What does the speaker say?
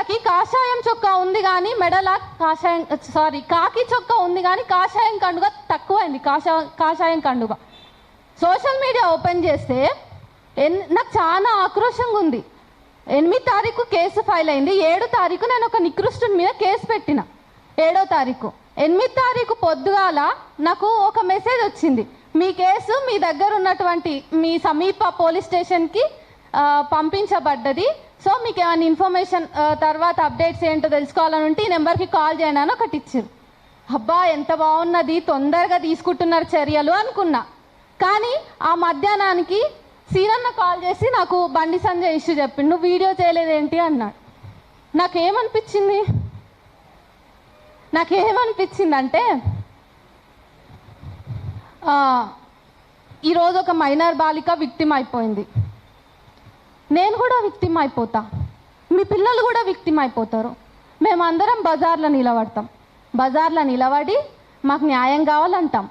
వీళ్ళకి కాషాయం చొక్కా ఉంది కానీ మెడల కాకి చొక్కా ఉంది కానీ కాషాయం కండుగ తక్కువైంది. కాషాయం కండుగ సోషల్ మీడియా ఓపెన్ చేస్తే నాకు చాలా ఆక్రోషంగా ఉంది. 8వ తారీఖు కేసు ఫైల్ అయింది. 7వ తారీఖు నేను ఒక నికృష్టుని మీద కేసు పెట్టిన. 7వ తారీఖు 8వ తారీఖు పొద్దుగాల నాకు ఒక మెసేజ్ వచ్చింది, మీ కేసు మీ దగ్గర ఉన్నటువంటి మీ సమీప పోలీస్ స్టేషన్కి పంపించబడ్డది. సో మీకు ఏమైనా ఇన్ఫర్మేషన్ తర్వాత అప్డేట్స్ ఏంటో తెలుసుకోవాలని ఉంటే ఈ నెంబర్కి కాల్ చేయండి అని ఒకటి ఇచ్చారు. అబ్బా ఎంత బాగున్నది, తొందరగా తీసుకుంటున్నారు చర్యలు అనుకున్నా. కానీ ఆ మధ్యాహ్నానికి సీనన్న కాల్ చేసి నాకు బండి సంజయ్ ఇష్యూ చెప్పిండు, నువ్వు వీడియో చేయలేదేంటి అన్నాడు. నాకేమనిపించిందంటే ఈరోజు ఒక మైనర్ బాలిక విక్టిమ్ అయిపోయింది, నేను కూడా విక్టిమ్ అయిపోతా, మీ పిల్లలు కూడా విక్టిమ్ అయిపోతారు. మేమందరం బజార్లో నిలబడతాం, బజార్లో నిలబడి మాకు న్యాయం కావాలంటాం.